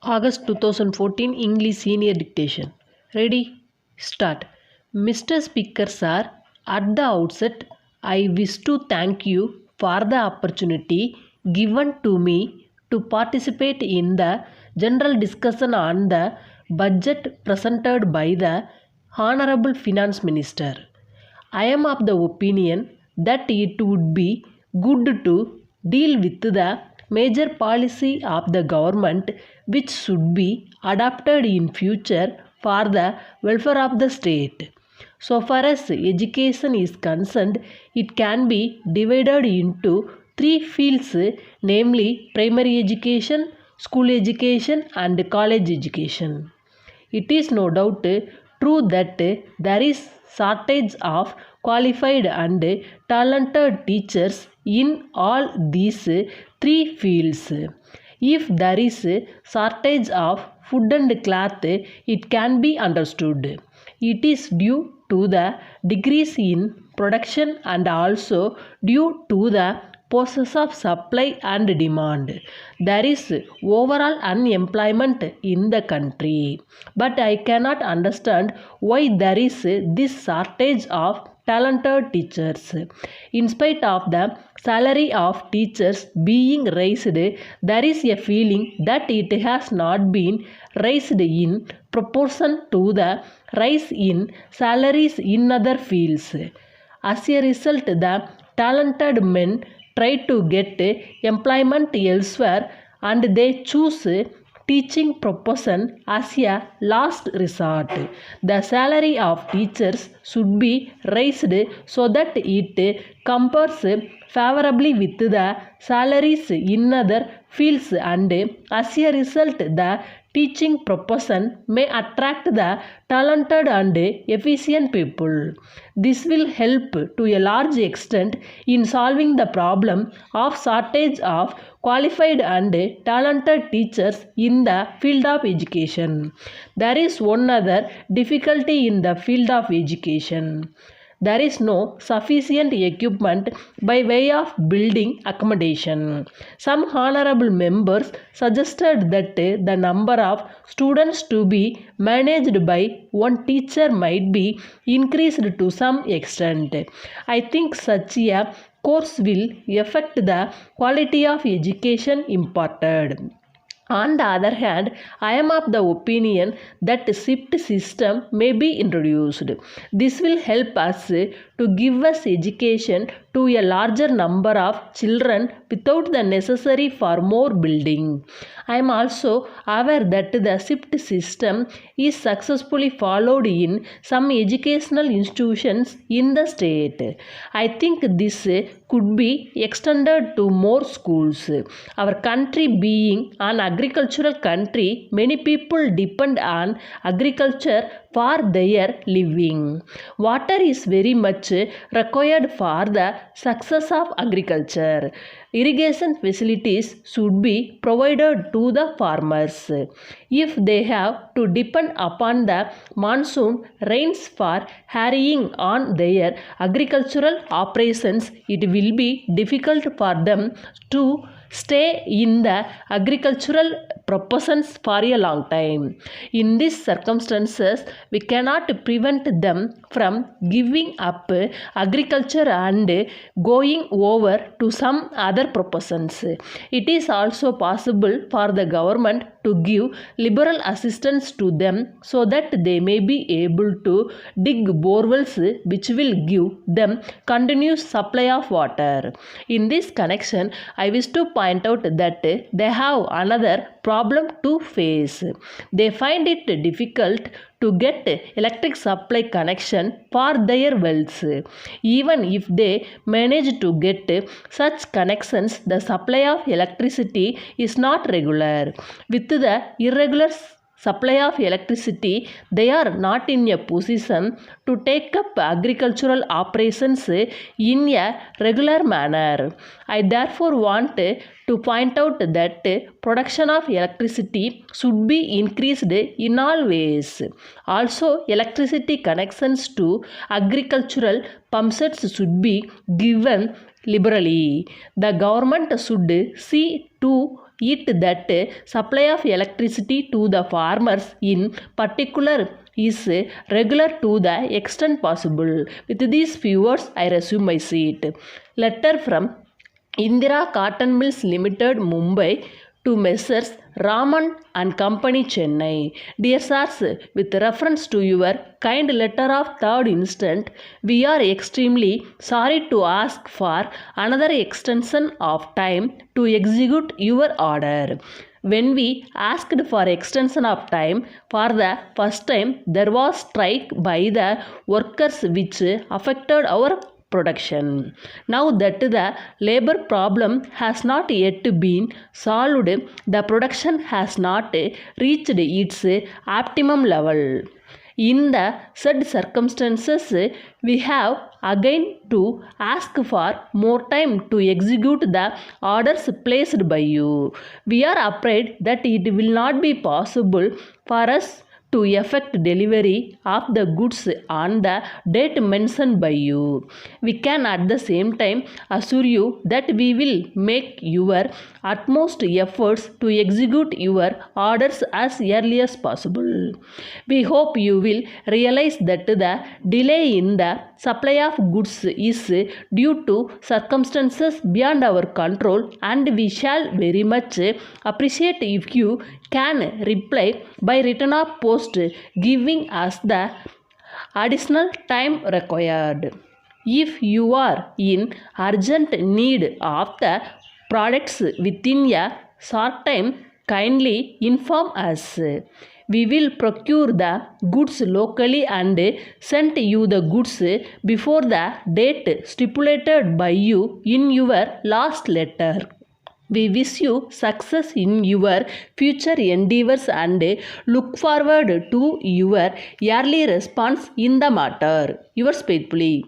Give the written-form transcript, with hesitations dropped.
August 2014 English Senior Dictation. Ready? Start. Mr. Speaker Sir, at the outset, I wish to thank you for the opportunity given to me to participate in the general discussion on the budget presented by the Honorable Finance Minister. I am of the opinion that it would be good to deal with the major policy of the government which should be adopted in future for the welfare of the state. So far as education is concerned, it can be divided into three fields, namely primary education, school education and college education. It is no doubt true that there is shortage of qualified and talented teachers in all these three fields. If there is shortage of food and cloth, it can be understood. It is due to the decrease in production and also due to the process of supply and demand. There is overall unemployment in the country. But I cannot understand why there is this shortage of talented teachers. In spite of the salary of teachers being raised, there is a feeling that it has not been raised in proportion to the rise in salaries in other fields. As a result, the talented men try to get employment elsewhere and they choose teaching profession as a last resort. The salary of teachers should be raised so that it compares favorably with the salaries in other fields, and as a result the teaching profession may attract the talented and efficient people. This will help to a large extent in solving the problem of shortage of qualified and talented teachers in the field of education. There is one other difficulty in the field of education. There is no sufficient equipment by way of building accommodation. Some honorable members suggested that the number of students to be managed by one teacher might be increased to some extent. I think such a course will affect the quality of education imparted. On the other hand, I am of the opinion that a shift system may be introduced. This will help us to give us education to a larger number of children without the necessary for more building. I am also aware that the shift system is successfully followed in some educational institutions in the state. I think this could be extended to more schools. Our country being an agricultural country, many people depend on agriculture for their living. Water is very much required for the success of agriculture. Irrigation facilities should be provided to the farmers. If they have to depend upon the monsoon rains for carrying on their agricultural operations, it will be difficult for them to stay in the agricultural professions for a long time. In these circumstances, we cannot prevent them from giving up agriculture and going over to some other professions. It is also possible for the government to give liberal assistance to them so that they may be able to dig borewells which will give them continuous supply of water. In this connection, I wish to point out that they have another problem to face. They find it difficult to get electric supply connection for their wells. Even if they manage to get such connections, the supply of electricity is not regular. With the irregular supply of electricity, they are not in a position to take up agricultural operations in a regular manner. I therefore want to point out that production of electricity should be increased in all ways. Also, electricity connections to agricultural pump sets should be given liberally. The government should see to it that supply of electricity to the farmers in particular is regular to the extent possible. With these few words, I resume my seat. Letter from Indira Cotton Mills Limited, Mumbai, to Messrs. Raman and Company, Chennai. Dear sirs, with reference to your kind letter of 3rd instant, we are extremely sorry to ask for another extension of time to execute your order. When we asked for extension of time for the first time, there was strike by the workers which affected our production. Now that the labor problem has not yet been solved, the production has not reached its optimum level. In the said circumstances, we have again to ask for more time to execute the orders placed by you. We are afraid that it will not be possible for us to effect delivery of the goods on the date mentioned by you. We can at the same time assure you that we will make your utmost efforts to execute your orders as early as possible. We hope you will realize that the delay in the supply of goods is due to circumstances beyond our control, and we shall very much appreciate if you can reply by return of post giving us the additional time required. If you are in urgent need of the products within a short time, kindly inform us. We will procure the goods locally and send you the goods before the date stipulated by you in your last letter. We wish you success in your future endeavors and look forward to your early response in the matter. Yours faithfully.